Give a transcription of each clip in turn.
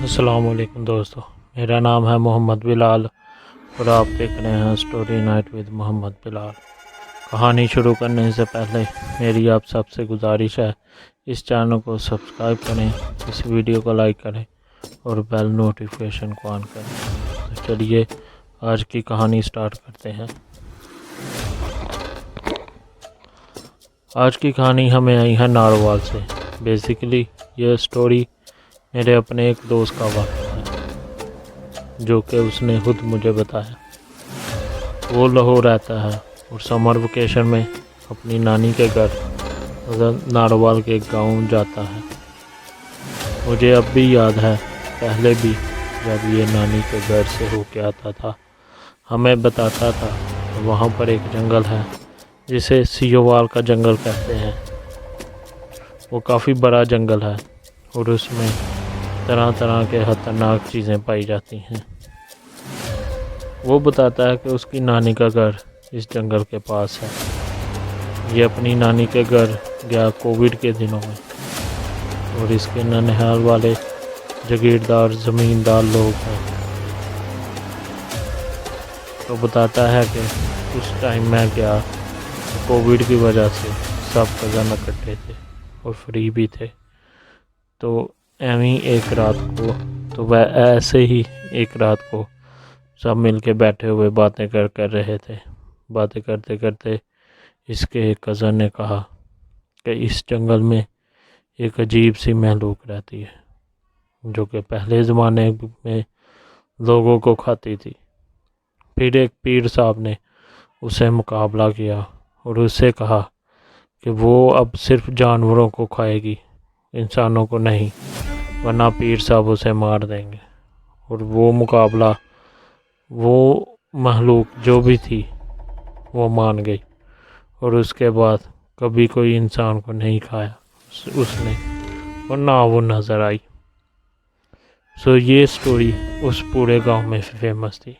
السلام علیکم دوستو، میرا نام ہے محمد بلال اور آپ دیکھ رہے ہیں اسٹوری نائٹ ود محمد بلال۔ کہانی شروع کرنے سے پہلے میری آپ سب سے گزارش ہے، اس چینل کو سبسکرائب کریں، اس ویڈیو کو لائک کریں اور بیل نوٹیفیکیشن کو آن کریں۔ تو چلیے آج کی کہانی سٹارٹ کرتے ہیں۔ آج کی کہانی ہمیں آئی ہے ناروال سے۔ بیسیکلی یہ اسٹوری میرے اپنے ایک دوست کا واقعہ ہے جو کہ اس نے خود مجھے بتایا۔ وہ لاہور رہتا ہے اور سمر ویکیشن میں اپنی نانی کے گھر ناروال کے گاؤں جاتا ہے۔ مجھے اب بھی یاد ہے، پہلے بھی جب یہ نانی کے گھر سے ہو کے آتا تھا ہمیں بتاتا تھا کہ وہاں پر ایک جنگل ہے جسے سیوال کا جنگل کہتے ہیں۔ وہ کافی بڑا جنگل ہے اور اس میں طرح طرح کے خطرناک چیزیں پائی جاتی ہیں۔ وہ بتاتا ہے کہ اس کی نانی کا گھر اس جنگل کے پاس ہے۔ یہ اپنی نانی کے گھر گیا کووڈ کے دنوں میں، اور اس کے ننہال والے جاگیردار زمیندار لوگ ہیں۔ تو بتاتا ہے کہ اس ٹائم میں گیا، کووڈ کی وجہ سے سب کزن اکٹھے تھے اور فری بھی تھے، تو ایسے ہی ایک رات کو سب مل کے بیٹھے ہوئے باتیں کر رہے تھے۔ باتیں کرتے کرتے اس کے ایک کزن نے کہا کہ اس جنگل میں ایک عجیب سی مخلوق رہتی ہے جو کہ پہلے زمانے میں لوگوں کو کھاتی تھی۔ پھر ایک پیر صاحب نے اسے مقابلہ کیا اور اس سے کہا کہ وہ اب صرف جانوروں کو کھائے گی، انسانوں کو نہیں، ورنہ پیر صاحب اسے مار دیں گے۔ اور وہ مقابلہ، وہ مخلوق جو بھی تھی وہ مان گئی، اور اس کے بعد کبھی کوئی انسان کو نہیں کھایا اس نے، اور نہ وہ نظر آئی۔ یہ سٹوری اس پورے گاؤں میں فیمس تھی۔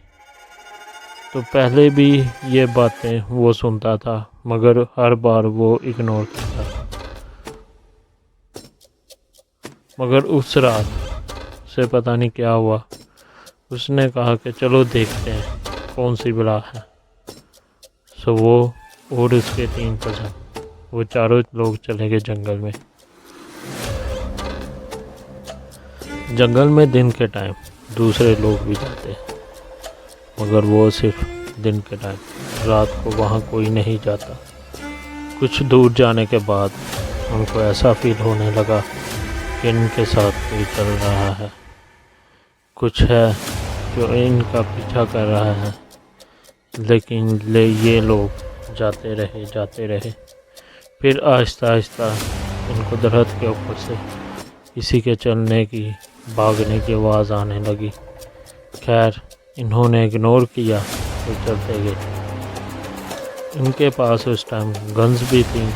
تو پہلے بھی یہ باتیں وہ سنتا تھا مگر ہر بار وہ اگنور کرتا تھا۔ مگر اس رات اسے پتہ نہیں کیا ہوا، اس نے کہا کہ چلو دیکھتے ہیں کون سی بلا ہے۔ وہ اور اس کے 3 کزن، وہ چاروں لوگ چلے گئے جنگل میں۔ جنگل میں دن کے ٹائم دوسرے لوگ بھی جاتے ہیں مگر وہ صرف دن کے ٹائم، رات کو وہاں کوئی نہیں جاتا۔ کچھ دور جانے کے بعد ان کو ایسا فیل ہونے لگا کہ ان کے ساتھ کوئی چل رہا ہے، کچھ ہے جو ان کا پیچھا کر رہا ہے۔ لیکن یہ لوگ جاتے رہے۔ پھر آہستہ آہستہ ان کو درخت کے اوپر سے کسی کے چلنے کی، بھاگنے کی آواز آنے لگی۔ خیر انہوں نے اگنور کیا تو چلتے گئے۔ ان کے پاس اس ٹائم گنز بھی تھیں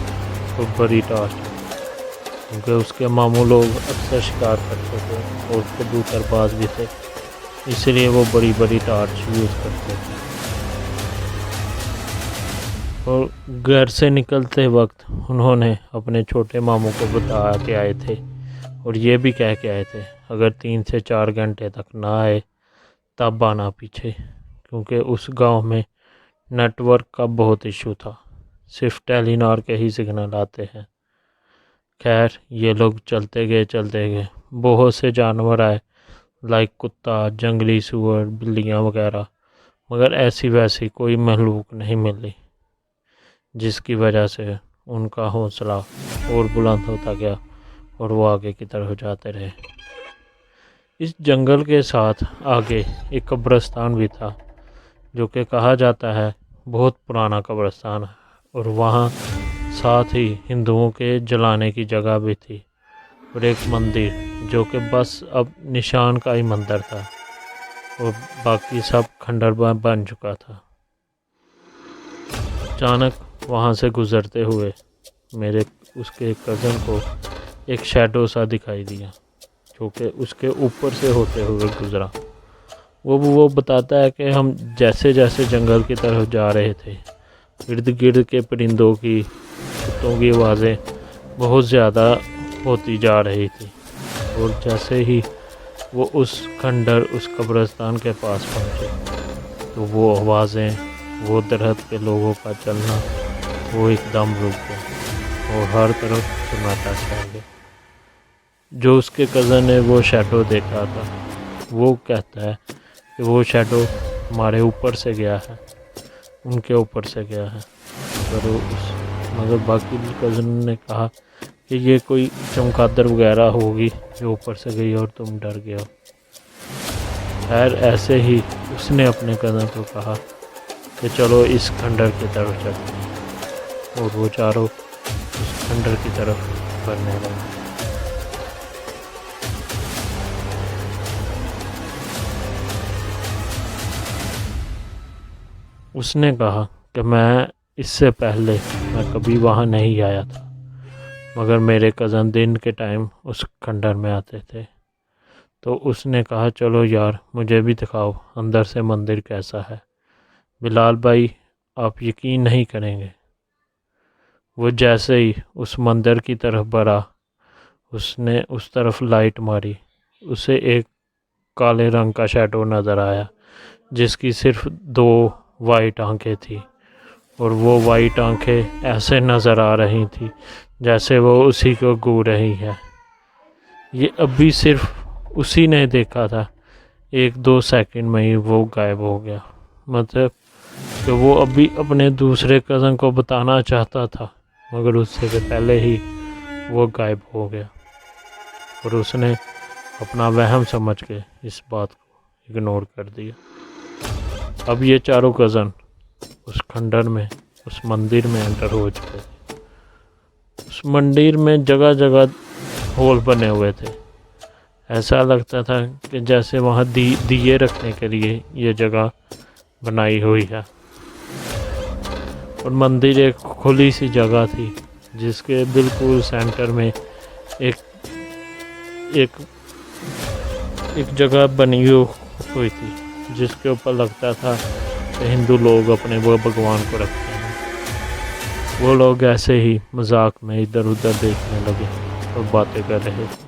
اور بڑی ٹارچ، کیونکہ اس کے ماموں لوگ اکثر شکار کرتے تھے اور کبوتر باز بھی تھے، اس لیے وہ بڑی بڑی ٹارچ یوز کرتے تھے۔ اور گھر سے نکلتے وقت انہوں نے اپنے چھوٹے ماموں کو بتا کے آئے تھے اور یہ بھی کہہ کے آئے تھے اگر 3 سے 4 گھنٹے تک نہ آئے تب آنا پیچھے، کیونکہ اس گاؤں میں نیٹ ورک کا بہت ایشو تھا، صرف ٹیلی نار کے ہی سگنل آتے ہیں۔ خیر یہ لوگ چلتے گئے، بہت سے جانور آئے لائک کتا، جنگلی سور، بلیاں وغیرہ، مگر ایسی ویسی کوئی مخلوق نہیں ملی، جس کی وجہ سے ان کا حوصلہ اور بلند ہوتا گیا اور وہ آگے کی طرف جاتے رہے۔ اس جنگل کے ساتھ آگے ایک قبرستان بھی تھا جو کہ کہا جاتا ہے بہت پرانا قبرستان ہے، اور وہاں ساتھ ہی ہندوؤں کے جلانے کی جگہ بھی تھی، اور ایک مندر جو کہ بس اب نشان کا ہی مندر تھا اور باقی سب کھنڈر بن چکا تھا۔ اچانک وہاں سے گزرتے ہوئے اس کے کزن کو ایک شیڈو سا دکھائی دیا جو کہ اس کے اوپر سے ہوتے ہوئے گزرا۔ وہ بتاتا ہے کہ ہم جیسے جیسے جنگل کی طرف جا رہے تھے، ارد گرد کے پرندوں کی، کتوں کی آوازیں بہت زیادہ ہوتی جا رہی تھی، اور جیسے ہی وہ اس کھنڈر اس قبرستان کے پاس پہنچے تو وہ آوازیں، وہ درخت کے لوگوں کا چلنا، وہ ایک دم رک گیا اور ہر طرف سناٹا چھا گیا۔ جو اس کے کزن نے وہ شیڈو دیکھا تھا، وہ کہتا ہے کہ وہ شیڈو ہمارے اوپر سے گیا ہے، ان کے اوپر سے گیا ہے، مگر باقی کزن نے کہا کہ یہ کوئی چمگادڑ وغیرہ ہوگی جو اوپر سے گئی اور تم ڈر گئے ہو۔ خیر ایسے ہی اس نے اپنے کزن کو کہا کہ چلو اس کھنڈر کی طرف چلتے ہیں، اور وہ چاروں اس کھنڈر کی طرف بڑھنے لگے۔ اس نے کہا کہ میں اس سے پہلے میں کبھی وہاں نہیں آیا تھا، مگر میرے کزن دن کے ٹائم اس کھنڈر میں آتے تھے۔ تو اس نے کہا چلو یار مجھے بھی دکھاؤ اندر سے مندر کیسا ہے۔ بلال بھائی آپ یقین نہیں کریں گے، وہ جیسے ہی اس مندر کی طرف بڑھا، اس نے اس طرف لائٹ ماری، اسے ایک کالے رنگ کا شیڈو نظر آیا جس کی صرف 2 وائٹ آنکھیں تھیں، اور وہ وائٹ آنکھیں ایسے نظر آ رہی تھیں جیسے وہ اسی کو گھو رہی ہے۔ یہ ابھی صرف اسی نے دیکھا تھا، 1-2 سیکنڈ میں ہی وہ غائب ہو گیا۔ مطلب کہ وہ ابھی اپنے دوسرے کزن کو بتانا چاہتا تھا مگر اس سے پہلے ہی وہ غائب ہو گیا، اور اس نے اپنا وہم سمجھ کے اس بات کو اگنور کر دیا۔ اب یہ چاروں کزن اس کھنڈر میں، اس مندر میں انٹر ہو چکے تھے۔ اس مندر میں جگہ جگہ ہول بنے ہوئے تھے، ایسا لگتا تھا کہ جیسے وہاں دیے رکھنے کے لیے یہ جگہ بنائی ہوئی ہے، اور مندر ایک کھلی سی جگہ تھی جس کے بالکل سینٹر میں ایک جگہ بنی ہوئی تھی جس کے اوپر لگتا تھا کہ ہندو لوگ اپنے وہ بھگوان کو رکھتے ہیں۔ وہ لوگ ایسے ہی مذاق میں ادھر ادھر دیکھنے لگے اور باتیں کر رہے تھے۔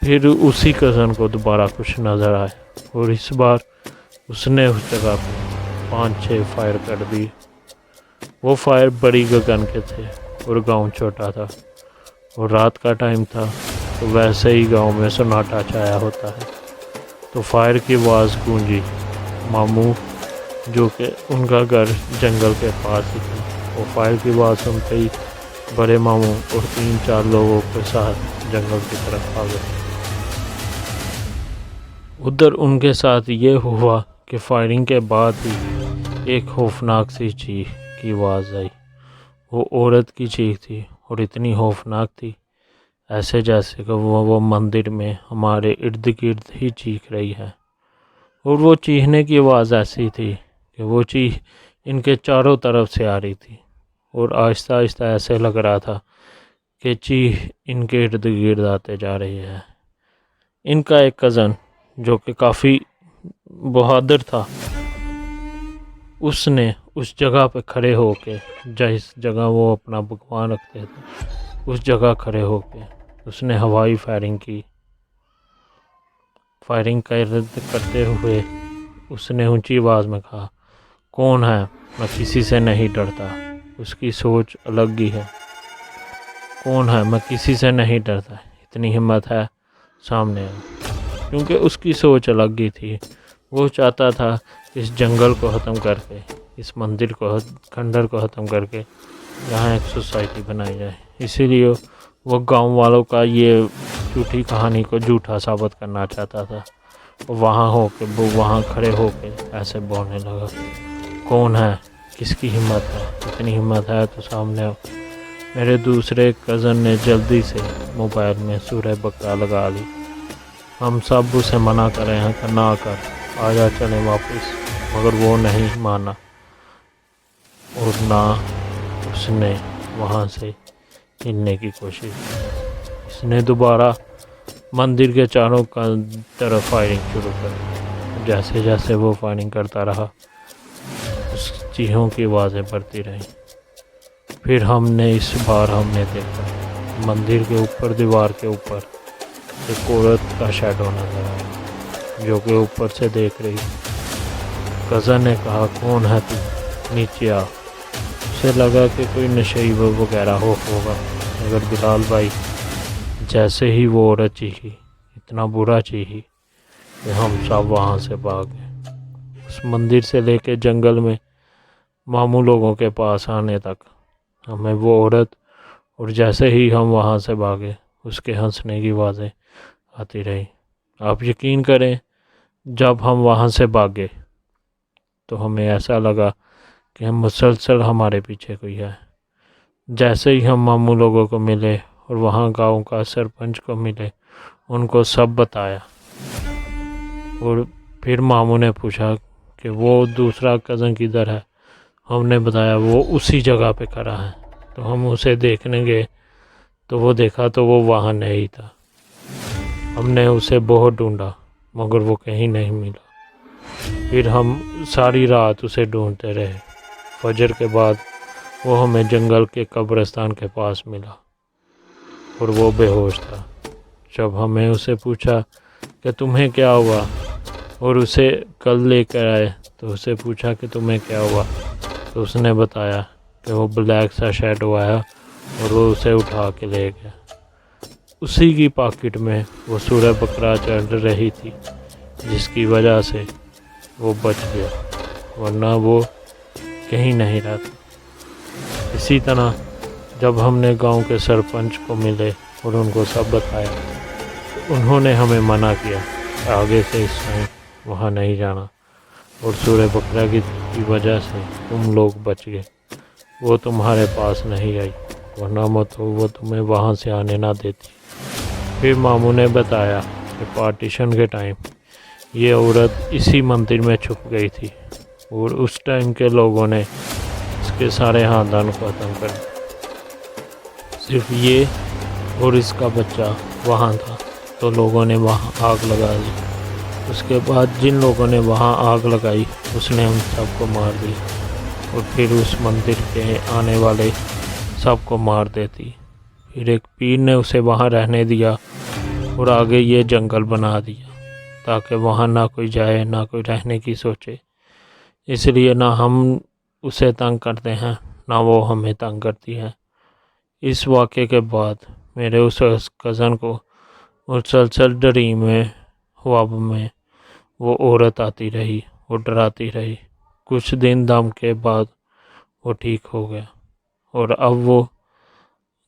پھر اسی کزن کو دوبارہ کچھ نظر آیا اور اس بار اس نے اس جگہ پہ 5-6 فائر کر دی۔ وہ فائر بڑی گگن کے تھے اور گاؤں چھوٹا تھا اور رات کا ٹائم تھا، تو ویسے ہی گاؤں میں سناٹا چھایا ہوتا ہے۔ تو فائر کی آواز گونجی۔ ماموں جو کہ ان کا گھر جنگل کے پاس ہی تھا، وہ فائر کی آواز سنتے ہی بڑے ماموں اور 3-4 لوگوں کے ساتھ جنگل کی طرف آ گئے۔ ادھر ان کے ساتھ یہ ہوا کہ فائرنگ کے بعد ہی ایک خوفناک سی چیخ کی آواز آئی۔ وہ عورت کی چیخ تھی اور اتنی خوفناک تھی، ایسے جیسے کہ وہ مندر میں ہمارے ارد گرد ہی چیخ رہی ہے، اور وہ چیخنے کی آواز ایسی تھی کہ وہ چیخ ان کے چاروں طرف سے آ رہی تھی، اور آہستہ آہستہ ایسے لگ رہا تھا کہ چیخ ان کے ارد گرد آتے جا رہی ہے۔ ان کا ایک کزن جو کہ کافی بہادر تھا، اس نے اس جگہ پہ کھڑے ہو کے، جس جگہ وہ اپنا بھگوان رکھتے تھے، اس جگہ کھڑے ہو کے اس نے ہوائی فائرنگ کی۔ فائرنگ کا رد کرتے ہوئے اس نے اونچی آواز میں کہا، کون ہے؟ میں کسی سے نہیں ڈرتا۔ اس کی سوچ الگ ہی ہے۔ کون ہے؟ میں کسی سے نہیں ڈرتا، اتنی ہمت ہے سامنے آ۔ کیونکہ اس کی سوچ الگ ہی تھی۔ وہ چاہتا تھا اس جنگل کو ختم کر کے، اس مندر کو، کھنڈر کو ختم کر کے یہاں ایک سوسائٹی بنائی جائے۔ اسی لیے وہ گاؤں والوں کا یہ جھوٹی کہانی کو جھوٹا ثابت کرنا چاہتا تھا۔ وہاں کھڑے ہو کے ایسے بولنے لگا، کون ہے؟ کس کی ہمت ہے؟ اتنی ہمت ہے تو سامنے آؤ۔ میرے دوسرے کزن نے جلدی سے موبائل میں سورہ بقرہ لگا لی۔ ہم سب اسے منع کر رہے ہیں کہ نہ کر، آ جا چلیں واپس، مگر وہ نہیں مانا، اور نہ اس نے وہاں سے ہلنے کی کوشش کی۔ اس نے دوبارہ مندر کے چاروں طرف فائرنگ شروع کر دی۔ جیسے جیسے وہ فائرنگ کرتا رہا، اس چیخوں کی آوازیں بڑھتی رہیں۔ پھر اس بار ہم نے دیکھا مندر کے اوپر، دیوار کے اوپر ایک عورت کا شیڈو نظر آیا جو کہ اوپر سے دیکھ رہی۔ کزن نے کہا کون ہے تو، نیچے آ۔ اسے لگا کہ کوئی نشئی وغیرہ ہوگا، مگر بلال بھائی جیسے ہی وہ عورت چیخی، اتنا برا چیخی کہ ہم سب وہاں سے بھاگ گئے، اس مندر سے لے کے جنگل میں ماموں لوگوں کے پاس آنے تک ہمیں وہ عورت، اور جیسے ہی ہم وہاں سے بھاگے اس کے ہنسنے کی آوازیں آتی رہی۔ آپ یقین کریں جب ہم وہاں سے بھاگے تو ہمیں ایسا لگا کہ ہم مسلسل ہمارے پیچھے کوئی ہے۔ جیسے ہی ہم ماموں لوگوں کو ملے اور وہاں گاؤں کا سرپنچ کو ملے، ان کو سب بتایا، اور پھر ماموں نے پوچھا کہ وہ دوسرا کزن کدھر ہے۔ ہم نے بتایا وہ اسی جگہ پہ کھڑا ہے، تو ہم اسے دیکھنے گئے تو وہ دیکھا تو وہ وہاں نہیں تھا۔ ہم نے اسے بہت ڈھونڈا مگر وہ کہیں نہیں ملا۔ پھر ہم ساری رات اسے ڈھونڈتے رہے۔ فجر کے بعد وہ ہمیں جنگل کے قبرستان کے پاس ملا اور وہ بے ہوش تھا۔ جب ہمیں اسے پوچھا کہ تمہیں کیا ہوا اور اسے کل لے کر آئے تو اسے پوچھا کہ تمہیں کیا ہوا، تو اس نے بتایا کہ وہ بلیک سا شیڈو آیا اور وہ اسے اٹھا کے لے گیا۔ اسی کی پاکٹ میں وہ سورہ بقرہ چل رہی تھی جس کی وجہ سے وہ بچ گیا، ورنہ وہ کہیں نہیں رہتا۔ اسی طرح جب ہم نے گاؤں کے سرپنچ کو ملے اور ان کو سب بتایا، انہوں نے ہمیں منع کیا کہ آگے سے اس ٹائم وہاں نہیں جانا، اور سورہ بقرہ کی وجہ سے تم لوگ بچ گئے، وہ تمہارے پاس نہیں آئی، ورنہ وہ تمہیں وہاں سے آنے نہ دیتی۔ پھر ماموں نے بتایا کہ پارٹیشن کے ٹائم یہ عورت اسی مندر میں چھپ گئی تھی، اور اس ٹائم کے لوگوں نے اس کے سارے خاندان کو ختم کر دیا، صرف یہ اور اس کا بچہ وہاں تھا، تو لوگوں نے وہاں آگ لگا دی۔ اس کے بعد جن لوگوں نے وہاں آگ لگائی اس نے ہم سب کو مار دیا، اور پھر اس مندر کے آنے والے سب کو مار دیتی۔ پھر ایک پیر نے اسے وہاں رہنے دیا اور آگے یہ جنگل بنا دیا تاکہ وہاں نہ کوئی جائے نہ کوئی رہنے کی سوچے۔ اس لیے نہ ہم اسے تنگ کرتے ہیں نہ وہ ہمیں تنگ کرتی ہے۔ اس واقعے کے بعد میرے اس کزن کو مسلسل ڈریم میں خواب میں وہ عورت آتی رہی اور ڈراتی رہی۔ کچھ دن دم کے بعد وہ ٹھیک ہو گیا اور اب وہ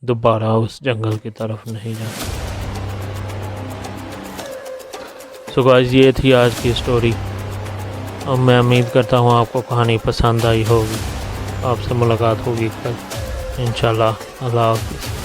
دوبارہ اس جنگل کی طرف نہیں جاتا۔ سو گائز یہ تھی آج کی سٹوری۔ اب میں امید کرتا ہوں آپ کو کہانی پسند آئی ہوگی۔ آپ سے ملاقات ہوگی کل انشاءاللہ۔ اللہ حافظ۔